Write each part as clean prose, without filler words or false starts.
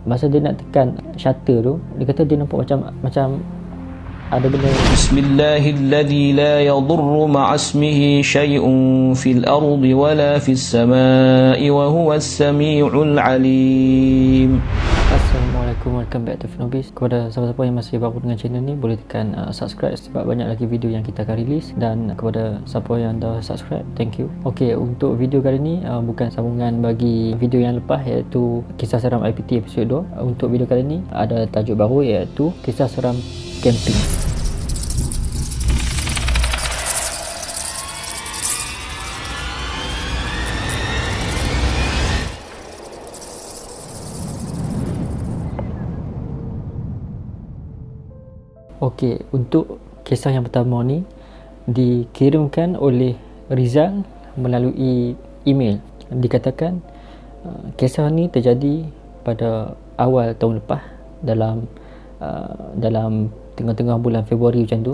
masa dia nak tekan shutter tu, dia kata dia nampak macam ada benda. Bismillahilladzi la yadurru ma'asmihi syai'un fil ardi wala fis samai wa huwas samiul alim. Assalamualaikum, welcome back to Finobis. Kepada siapa-siapa yang masih baru dengan channel ni, boleh tekan subscribe sebab banyak lagi video yang kita akan release. Dan kepada siapa yang dah subscribe, thank you. Okey, untuk video kali ni bukan sambungan bagi video yang lepas, iaitu Kisah Seram IPT episode 2. Untuk video kali ni ada tajuk baru, iaitu Kisah Seram Camping. Okey, untuk kisah yang pertama ni dikirimkan oleh Rizal melalui email. Dikatakan kisah ni terjadi pada awal tahun lepas, dalam tengah-tengah bulan Februari macam tu.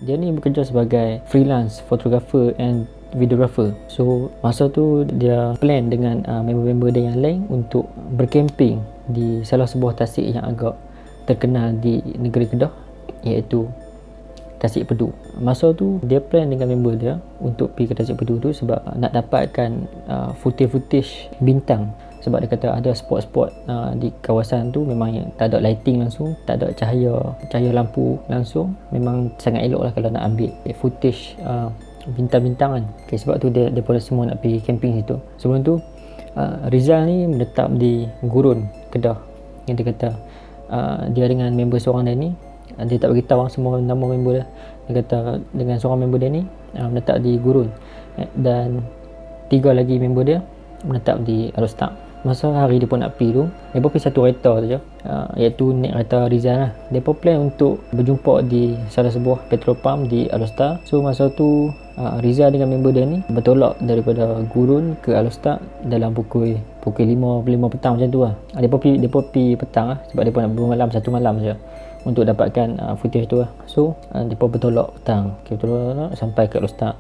Dia ni bekerja sebagai freelance photographer and videographer. So masa tu dia plan dengan member-member dia yang lain untuk bercamping di salah sebuah tasik yang agak terkenal di negeri Kedah, iaitu Tasik Pedu. Masa tu dia plan dengan member dia untuk pergi ke Tasik Pedu tu sebab nak dapatkan footage bintang. Sebab dia kata ada spot-spot di kawasan tu memang yang tak ada lighting langsung, tak ada cahaya lampu langsung. Memang sangat elok lah kalau nak ambil footage bintang-bintang kan. Okay, sebab tu dia pun semua nak pergi camping situ. Sebelum tu Rizal ni menetap di Gurun, Kedah. Yang dia kata dia dengan member seorang dia ni, dia tak beritahu semua nama member dia. Dia kata dengan seorang member dia ni menetap di Gurun, dan 3 lagi member dia menetap di Alostak. Masa hari dia pun nak pergi tu, dia pun pergi satu kereta saja, iaitu naik kereta Rizal lah. Dia pun plan untuk berjumpa di salah sebuah petrol pump di Alostar. So masa tu Rizal dengan member dia ni bertolak daripada Gurun ke Alostar dalam pukul 5 petang macam tu lah. Dia pun pergi petang lah, sebab dia pun nak bermalam 1 malam saja untuk dapatkan footage tu lah. So dia pun bertolak petang. Okay, bertolak sampai ke Alostar.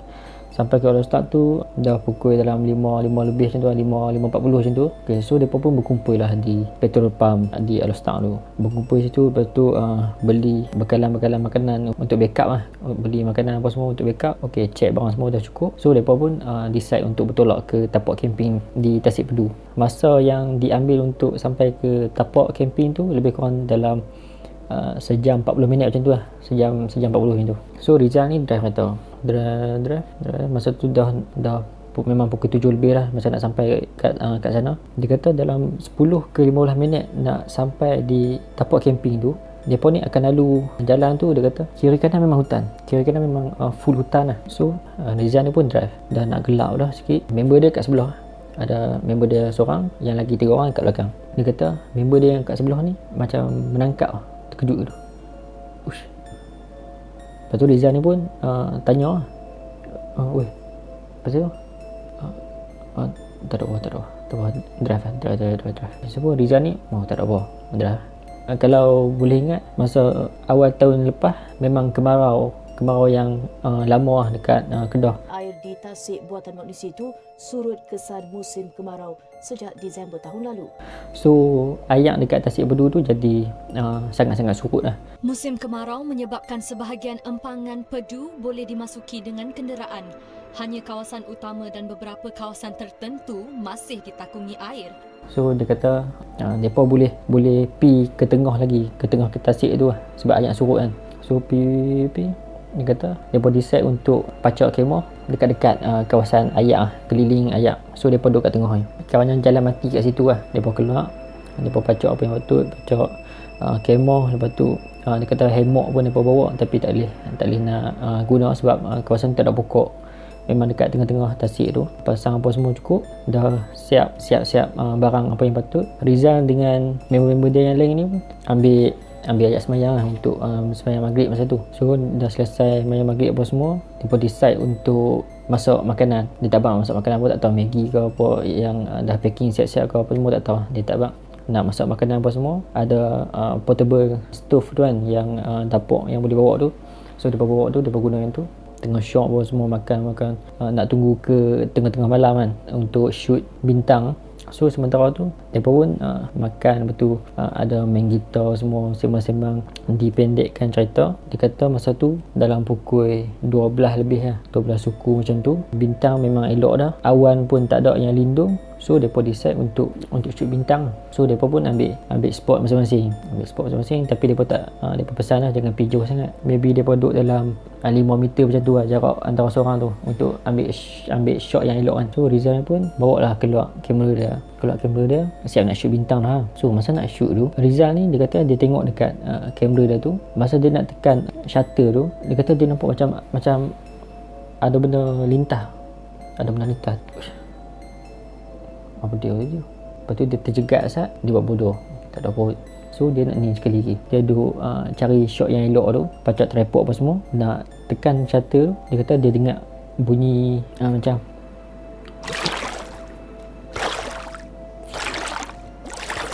Sampai ke Alostar tu dah pukul dalam 5 lebih macam tu, 5.40 macam tu. Okay, so mereka pun berkumpul lah di petrol pump di Alostar tu. Berkumpul situ, lepas tu beli bekalan-bekalan makanan untuk backup lah. Beli makanan apa semua untuk backup. Okay, check barang semua dah cukup. So mereka pun decide untuk bertolak ke tapak camping di Tasik Pedu. Masa yang diambil untuk sampai ke tapak camping tu lebih kurang dalam sejam 40 minit macam tu lah. Sejam 40 macam tu. So Rizal ni drive kereta, drive. Masa tu dah memang pukul 7 lebih lah masa nak sampai kat sana. Dia kata dalam 10 ke 15 minit nak sampai di tapak camping tu, dia pun ni akan lalu jalan tu. Dia kata kiri kanan memang hutan, kiri kanan memang full hutan lah. So Rizal ni pun drive, dah nak gelap dah sikit. Member dia kat sebelah, ada member dia seorang, yang lagi 3 orang kat belakang. Dia kata member dia yang kat sebelah ni macam menangkap, terkejut tu. Ush. Lepas tu Rizal ni pun tanya, weh, pasal tu? Tak ada apa, drive. Sebab Rizal ni, tak ada apa, drive. Kalau boleh ingat, masa awal tahun lepas memang kemarau yang lama lah dekat Kedah. Air di Tasik buatan manusia itu surut kesan musim kemarau sejak Disember tahun lalu. So air dekat Tasik Pedu tu jadi sangat-sangat surut lah. Musim kemarau menyebabkan sebahagian empangan Pedu boleh dimasuki dengan kenderaan. Hanya kawasan utama dan beberapa kawasan tertentu masih ditakungi air. So dia kata mereka boleh pi ke tengah lagi, ke tengah ke Tasik tu lah, sebab air surut kan. So pi dia kata mereka decide untuk pacak kemah dekat-dekat kawasan ayak, keliling ayak. So mereka duduk kat tengah ni. Kawasan jalan mati kat situ lah. Mereka keluar, mereka pacak apa yang patut, pacak kemah. Lepas tu dia kata hammock pun mereka bawa, tapi tak boleh nak guna sebab kawasan tak ada pokok. Memang dekat tengah-tengah Tasik tu. Pasang apa semua cukup, dah siap barang apa yang patut. Rizal dengan member-member dia yang lain ni ambil ayat semayang lah untuk semayang maghrib masa tu. So dah selesai semayang maghrib apa semua, dia pun decide untuk masak makanan. Dia tak bang masak makanan apa, tak tahu Maggi ke apa yang dah packing siap-siap ke apa semua, tak tahu. Dia tak bang nak masak makanan apa semua. Ada portable stove tu kan, yang dapur yang boleh bawa tu. So dia bawa tu, dia guna yang tu. tengah syok pun semua makan nak tunggu ke tengah-tengah malam kan untuk shoot bintang. So sementara tu mereka pun makan, betul ada main gitar semua, sembang-sembang, dipendekkan cerita. Dia kata masa tu dalam pukul 12 lebih lah, 12 suku macam tu, bintang memang elok dah, awan pun tak ada yang lindung. So mereka decide untuk shoot bintang. So mereka pun ambil spot masing-masing, tapi mereka tak mereka pesan lah jangan pergi jauh sangat. Maybe mereka duduk dalam 5 meter macam tu lah jarak antara seorang tu untuk ambil shot yang elok kan. So Rizal pun bawa lah keluar kamera dia siap nak shoot bintang lah. So masa nak shoot tu, Rizal ni dia kata dia tengok dekat kamera dia tu, masa dia nak tekan shutter tu, dia kata dia nampak macam ada benda lintah. Apa dia tu? Lepas tu dia terjegat sat, dia buat bodoh, tak ada apa. So dia nak ni sekali lagi, dia duduk cari shot yang elok tu, pacak tripod apa semua, nak tekan shutter tu. Dia kata dia dengar bunyi macam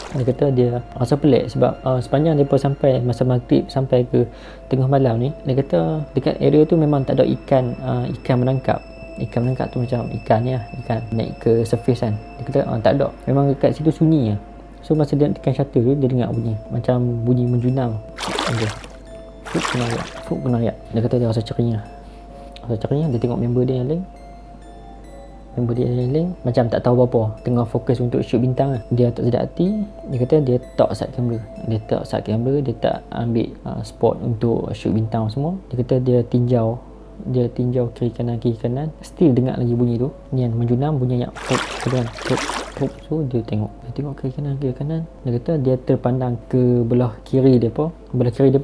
dia kata dia rasa pelik sebab sepanjang dia sampai masa maghrib sampai ke tengah malam ni, dia kata dekat area tu memang tak ada ikan menangkap. Ikan menangkap tu macam ikan ni lah, ikan naik ke surface kan. Dia kata tak ada, memang dekat situ sunyi lah. So masa dia tekan shutter tu, dia dengar bunyi macam bunyi menjunam. Fuk kena ayat. Dia kata dia rasa ceria. Dia tengok member dia yang lain macam tak tahu apa-apa, tengah fokus untuk shoot bintang lah. Dia tak sedap hati, dia kata dia tak sat kamera, dia tak ambil spot untuk shoot bintang semua. Dia kata dia tinjau kiri kanan, still dengar lagi bunyi tu, ni kan menjunam, bunyi yang pop. So dia tengok kiri kanan. Dia kata dia terpandang ke belah kiri depa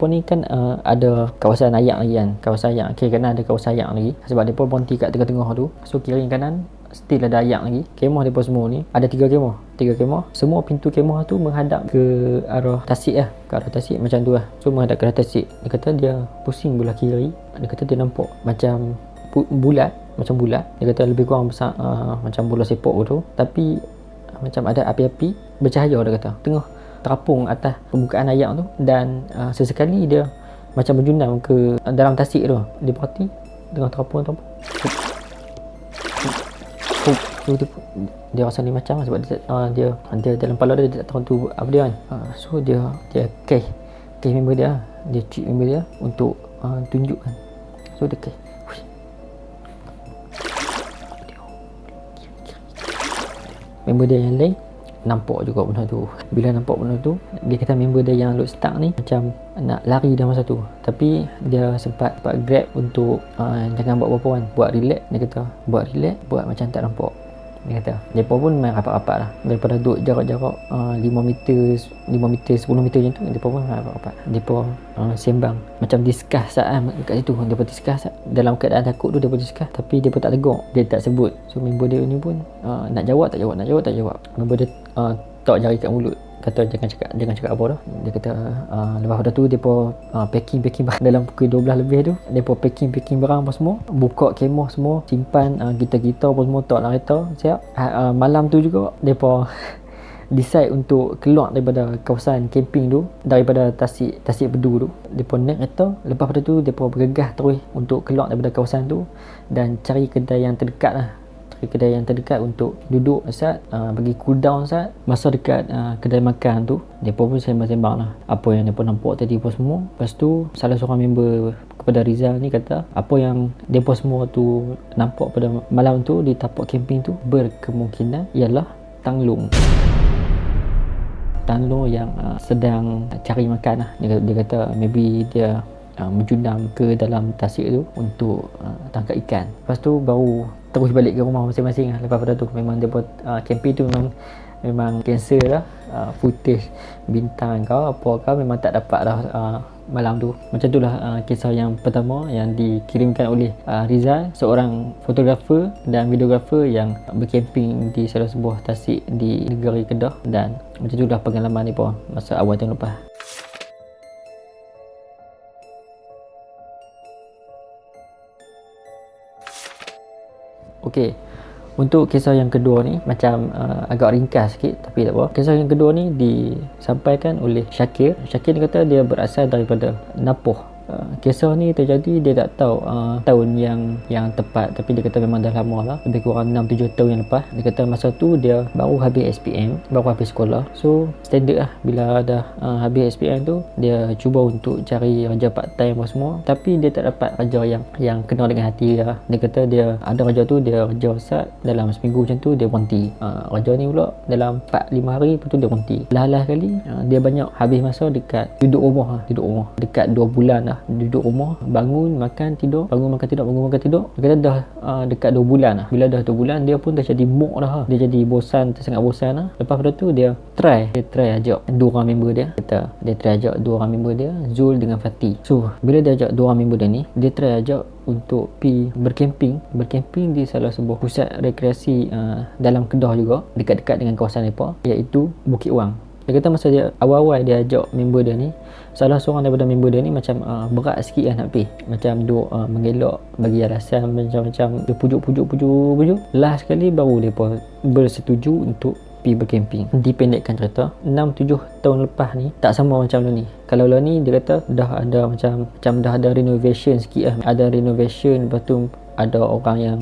ni kan ada kawasan ayak lagi kan, kawasan ayak kiri kanan ada kawasan ayak lagi sebab depa berhenti kat tengah-tengah tu. So kiri kanan still ada ayak lagi. Kemah depa semua ni ada 3 kemah, semua pintu kemah tu menghadap ke arah tasik lah, ke arah tasik macam tu lah. So menghadap ke arah tasik. Dia kata dia pusing belah kiri, dia kata dia nampak macam bulat. Dia kata lebih kurang besar macam bola sepak tu, tapi macam ada api-api bercahaya. Dia kata tengah terapung atas permukaan ayak tu, dan sesekali dia macam berjunam ke dalam tasik tu. Dia perhati tengah terapung. So dia rasa ni macam sebab dia dalam kepala dia tak tahu tu apa dia kan. So dia kes member dia, dia treat member dia untuk tunjukkan. So dia kes member dia yang lain nampak juga benda tu. Bila nampak benda tu, dia kata member dia yang load start ni macam nak lari dah masa tu, tapi dia sempat grab untuk jangan buat apa-apa kan, buat relax. Dia kata buat relax, buat macam tak nampak. Dia kata mereka pun main rapat-rapat lah, daripada duduk jarak-jarak 5 meter 10 meter macam tu, mereka pun main rapat-rapat. Mereka sembang macam discuss kat situ. Mereka discuss dalam keadaan takut tu, mereka discuss tapi mereka tak tegur, dia tak sebut. So member dia ni pun nak jawab tak jawab. Member dia tak jari kat mulut, kata jangan cakap apa dah. Dia kata lepas pada tu depa packing dalam pukul 12 lebih tu, depa packing barang apa semua, buka kemah semua, simpan gitar-gitar apa semua, tak nak kereta siap. Malam tu juga depa decide untuk keluar daripada kawasan camping tu, daripada tasik Bedu tu. Depa naik kereta, lepas pada tu depa bergegas terus untuk keluar daripada kawasan tu dan cari kedai yang terdekat untuk duduk sat, bagi cool down sat. Masa dekat kedai makan tu, mereka pun sembang-sembang lah apa yang mereka nampak tadi apa semua. Lepas tu salah seorang member kepada Rizal ni kata apa yang mereka semua tu nampak pada malam tu di tapak camping tu berkemungkinan ialah Tanglung yang sedang cari makan lah. Dia kata maybe dia menjunam ke dalam tasik tu untuk tangkap ikan. Lepas tu baru terus balik ke rumah masing-masing lah. Lepas pada tu memang dia buat camping tu memang cancel lah. Footage bintang kau memang tak dapat dah malam tu. Macam tu lah kisah yang pertama yang dikirimkan oleh Rizal, seorang fotografer dan videografer yang bercamping di salah sebuah tasik di negeri Kedah. Dan macam tu lah pengalaman ni pun masa awal tahun lepas. Okey, untuk kisah yang kedua ni macam agak ringkas sikit tapi tak apa. Kisah yang kedua ni disampaikan oleh Syakir. Syakir dia kata dia berasal daripada Napoh kisah ni terjadi dia tak tahu tahun yang tepat, tapi dia kata memang dah lama lah, lebih kurang 6-7 tahun yang lepas. Dia kata masa tu dia baru habis SPM, baru habis sekolah. So standard lah, bila dah habis SPM tu dia cuba untuk cari kerja part time apa semua, tapi dia tak dapat kerja yang kena dengan hati dia. Dia kata dia ada kerja tu, dia kerja sat dalam seminggu macam tu dia berhenti. Kerja ni pula dalam 4-5 hari lepas tu dia berhenti. Lah kali dia banyak habis masa dekat duduk rumah dekat 2 bulan lah duduk rumah, bangun makan tidur, bangun makan tidur. Dia kata dah dekat 2 bulan lah. Bila dah 2 bulan dia pun dah jadi mood dah, dia jadi sangat bosan lah. Lepas pada tu dia try ajak 2 orang member dia. Kata dia try ajak 2 orang member dia, Zul dengan Fatih. So bila dia ajak 2 orang member dia ni, dia try ajak untuk pergi berkemping di salah sebuah pusat rekreasi dalam Kedah juga, dekat-dekat dengan kawasan mereka, iaitu Bukit Wang. Dia kata masa dia awal-awal dia ajak member dia ni, salah seorang daripada member dia ni macam berat sikit lah nak pergi, macam duk mengelak, bagi alasan macam-macam, dia pujuk. Last sekali baru mereka bersetuju untuk pergi berkemping. Dipendekkan cerita, 6-7 tahun lepas ni tak sama macam ni. Kalau lah ni dia kata dah ada macam dah ada renovation sikit lah, ada renovation, lepas tu ada orang yang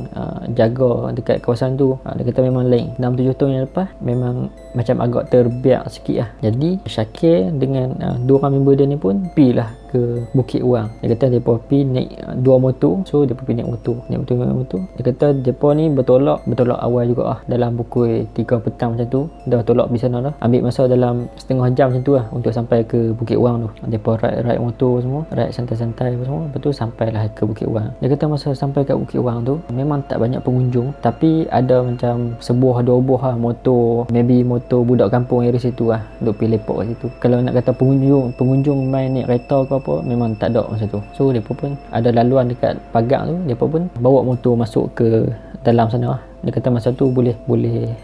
jaga dekat kawasan tu. Dia kata memang lain. 6-7 tahun yang lepas memang macam agak terbiak sikit lah. Jadi Syakir dengan 2 orang member dia ni pun pergi lah ke Bukit Wang. Dia kata mereka pergi naik 2 motor. So mereka pergi naik motor. Dia kata mereka ni bertolak awal juga lah, dalam pukul 3 petang macam tu dah tolak pergi sana dah. Ambil masa dalam setengah jam macam tu lah untuk sampai ke Bukit Wang tu. Mereka ride motor semua, ride santai-santai semua. Lepas tu sampailah ke Bukit Wang. Dia kata masa sampai kat Bukit Wang tu memang tak banyak pengunjung, tapi ada macam sebuah 2 buah lah motor, maybe motor budak kampung area situ lah, duk pergi lepak kat situ. Kalau nak kata pengunjung main naik kereta ke apa, memang tak ada masa tu. So mereka pun ada laluan dekat pagar tu, mereka pun bawa motor masuk ke dalam sana lah. Dia kata masa tu boleh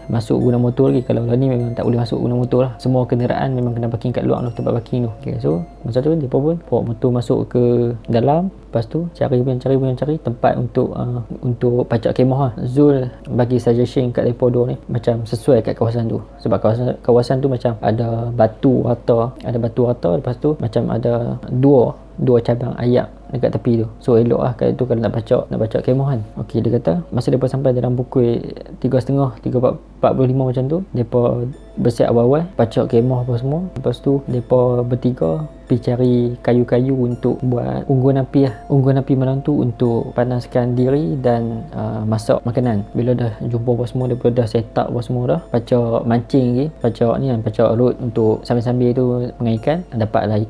masuk guna motor lagi. Kalau lah ni memang tak boleh masuk guna motor lah. Semua kenderaan memang kena parking kat luar tu, tempat parking tu. Okay, so masa tu dia pun bawa motor masuk ke dalam. Lepas tu cari tempat untuk pacak kemah lah. Zul bagi suggestion kat mereka dua ni macam sesuai kat kawasan tu, sebab kawasan tu macam ada batu rata. Lepas tu macam ada dua cabang ayak dekat tepi tu. So elok lah kat tu kalau nak pacak kemah kan. Okey, dia kata masa mereka sampai dalam pukul 3.30, 3.45 macam tu, mereka bersiap awal-awal pacak kemah apa semua. Lepas tu mereka bertiga pergi cari kayu-kayu untuk buat unggun api lah. Unggun api malam tu untuk panaskan diri dan masak makanan. Bila dah jumpa apa semua, mereka dah set up apa semua dah, pacak mancing lagi, pacak rod untuk sambil-sambil tu dengan ikan. Dapatlah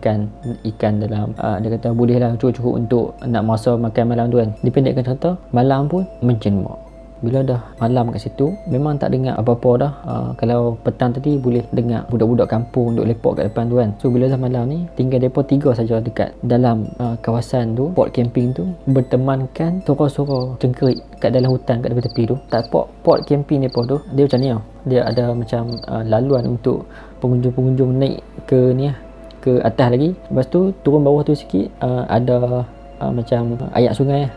ikan dalam dia kata boleh lah cukup untuk nak masak makan malam tu kan. Dipendekkan cerita, malam pun menjemak. Bila dah malam kat situ memang tak dengar apa-apa dah. Kalau petang tadi boleh dengar budak-budak kampung duk lepak kat depan tu kan. So bila dah malam ni tinggal mereka 3 saja dekat dalam kawasan tu, spot camping tu, bertemankan suara-suara cengkerik kat dalam hutan kat tepi tu. Tak spot camping mereka tu dia macam ni tau. Dia ada macam laluan untuk pengunjung-pengunjung naik ke ni lah, ke atas lagi. Lepas tu turun bawah tu sikit ada macam ayak sungai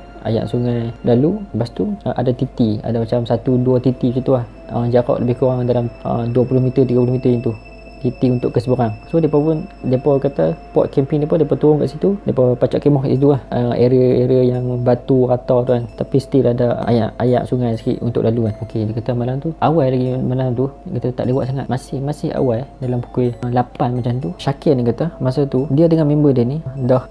lalu. Lepas tu ada titi, ada macam 1-2 titi macam tu lah, jarak lebih kurang dalam 20 meter 30 meter macam tu titi untuk ke seberang. So mereka kata spot camping mereka turun kat situ, mereka pacak kemah kat situ lah, area yang batu rata tu kan, tapi still ada ayak sungai sikit untuk lalu kan. Okey, dia kata malam tu dia kata tak lewat sangat, masih awal dalam pukul 8 macam tu. Syakir ni kata masa tu dia dengan member dia ni dah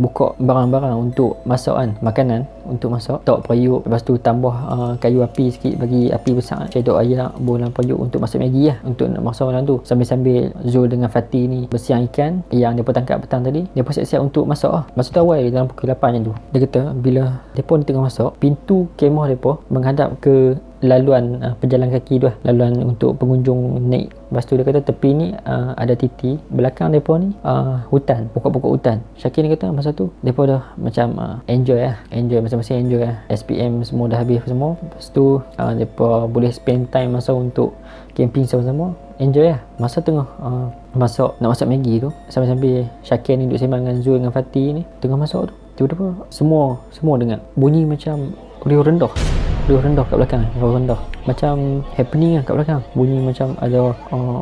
buka barang-barang untuk masak kan, makanan untuk masak, tok periuk. Lepas tu tambah kayu api sikit, bagi api besar, cedok ayak, bolan periuk untuk masak Maggi lah, untuk nak masak malam tu. Sambil Zul dengan Fatih ni bersiang ikan yang mereka tangkap petang tadi, mereka siap-siap untuk masak lah. Masa tu awal dalam pukul 8 macam tu. Dia kata bila mereka ni tengah masak, pintu kemah mereka menghadap ke laluan pejalan kaki tu lah, laluan untuk pengunjung naik. Lepas tu dia kata tepi ni ada titi, belakang mereka ni hutan, pokok-pokok hutan. Syakir ni kata masa tu mereka dah macam enjoy masing-masing enjoy lah. SPM semua dah habis semua. Lepas tu mereka boleh spend time masa untuk camping sama-sama, enjoy lah. Masa tengah nak masak Maggi tu, sambil-sambil Syakir ni duduk sembang dengan Zul dengan Fatih ni tengah masak tu, tiba-tiba semua dengar bunyi macam audio rendah. riuh rendah kat belakang, riuh rendah. Macam happening lah kat belakang. Bunyi macam ada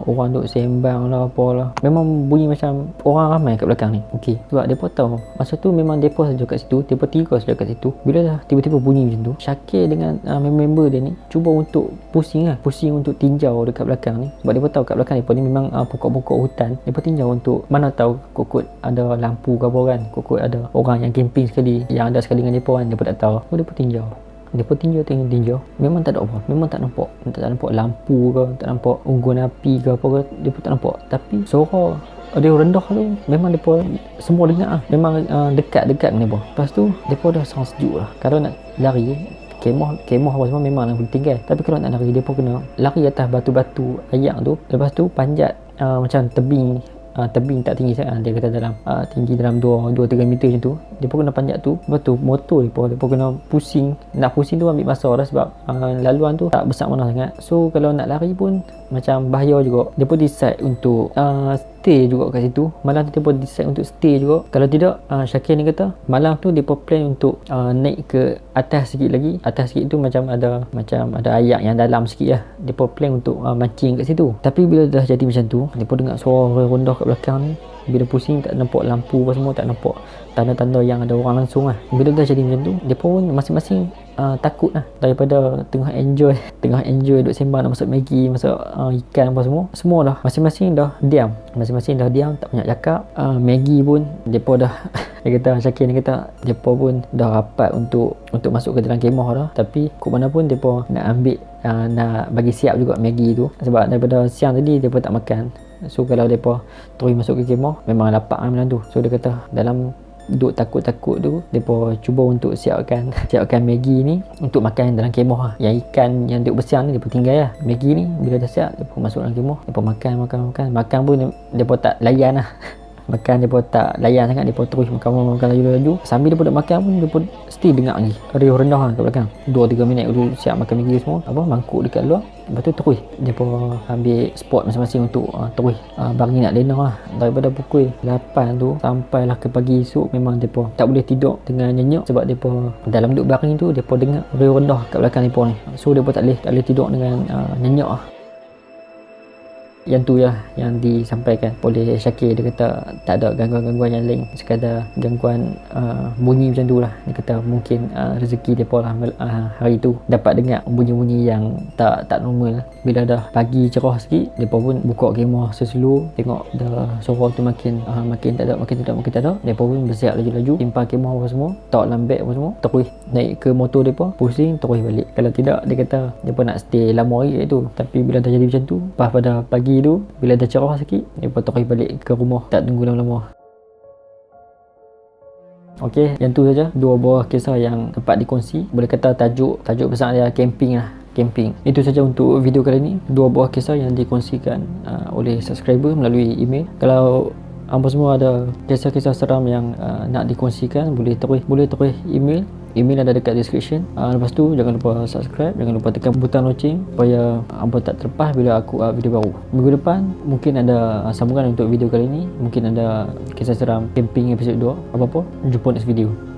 orang duk sembang lah apalah. Memang bunyi macam orang ramai kat belakang ni. Okey, sebab depa tahu masa tu memang depa saja kat situ, depa 3 saja kat situ. Bila dah tiba-tiba bunyi macam tu, Syakir dengan member dia ni cuba untuk pusing untuk tinjau dekat belakang ni. Sebab depa tahu kat belakang depa ni memang pokok-pokok hutan. Depa tinjau untuk mana tahu kokot ada lampu ke apa kan, kokot ada orang yang camping sekali, yang ada sekali dengan depa kan, depa tak tahu. So depa tinjau. Depa tinjau. Memang tak ada apa. Memang tak nampak lampu ke, tak nampak unggun api ke apa ke, depa tak nampak. Tapi suara dia rendah tu memang depa semua dengar lah. Memang dekat-dekat dengan depa. Lepas tu depa dah sangat sejuk lah. Kalau nak lari kemah apa semua memang boleh tinggal. Tapi kalau nak lari depa kena lari atas batu-batu ayak tu. Lepas tu panjat macam tebing tak tinggi sangat, dia kata dalam tinggi dalam 2-3 meter macam tu. Depa kena panjat tu. Lepas tu motor depa kena pusing. Nak pusing tu ambil masa dah sebab laluan tu tak besar mana sangat. So kalau nak lari pun macam bahaya juga. Depa decide untuk stay juga kat situ. Malam tu depa decide untuk stay juga. Kalau tidak Syakir ni kata malam tu depa plan untuk naik ke atas sikit lagi. Atas sikit tu macam ada ayak yang dalam sikit lah. Depa plan untuk mancing kat situ. Tapi bila dah jadi macam tu, depa dengar suara rendah kat belakang ni. Bila pusing tak nampak lampu apa semua, tak nampak tanda-tanda yang ada orang langsung lah. Bila dah jadi macam tu, depa pun masing-masing takut lah. Daripada tengah enjoy duk sembang nak masak Maggi, masak ikan apa semua dah masing-masing dah diam, tak banyak cakap. Maggi pun depa dah dia kata, Syakir ni kata depa pun dah rapat untuk masuk ke dalam kemah dah. Tapi kok mana pun depa nak ambil nak bagi siap juga Maggi tu, sebab daripada siang tadi depa tak makan. So kalau depa terus masuk ke kemah memang lapar malam tu. So dia kata dalam duk takut-takut tu, depa cuba untuk siapkan Maggi ni untuk makan dalam kemah lah. Yang ikan yang duk bersiang ni depa tinggal lah. Maggi ni bila dah siap depa masuk dalam kemah, depa makan pun depa tak layan lah. Makan depa tak layan sangat, depa terus makan laju-laju. Sambil depa nak makan pun depa still dengar lagi riuh rendah kan kat belakang. 2-3 minit dulu siap makan Maggi semua, mangkuk dekat luar. Lepas tu terus depa ambil spot masing-masing untuk terus bagi nak dinner lah. Daripada pukul 8 tu sampailah ke pagi esok memang depa tak boleh tidur dengan nyenyak, sebab depa dalam duduk baring tu depa dengar riuh rendah kat belakang depa ni. So depa tak boleh tidur dengan nyenyak lah. Yang tu lah yang disampaikan oleh Syakir. Dia kata tak ada gangguan-gangguan yang lain, sekadar gangguan bunyi macam tu lah. Dia kata mungkin rezeki mereka lah hari tu dapat dengar bunyi-bunyi yang tak normal. Bila dah pagi cerah sikit, mereka pun buka kemah seslow, tengok dah suara tu makin tak ada. Mereka pun bersiap laju-laju, simpan kemah apa semua, taruh dalam beg apa semua, terus naik ke motor mereka, pusing terus balik. Kalau tidak, dia kata mereka nak stay lama hari kat tu. Tapi bila dah jadi macam tu, pas pada pagi tu bila dah cerah sikit, mereka terus balik ke rumah, tak tunggu lama-lama. Okey, yang tu saja 2 buah kisah yang dapat dikongsi. Boleh kata tajuk besar dia camping lah. Camping. Itu saja untuk video kali ni. 2 buah kisah yang dikongsikan oleh subscriber melalui email. Kalau apa semua ada kisah-kisah seram yang nak dikongsikan, boleh terus email ada dekat description. Lepas tu jangan lupa subscribe, jangan lupa tekan butang lonceng supaya hampa tak terlepas bila aku video baru. Minggu depan mungkin ada sambungan untuk video kali ni. Mungkin ada kisah seram camping episod 2. Apa-apa, jumpa next video.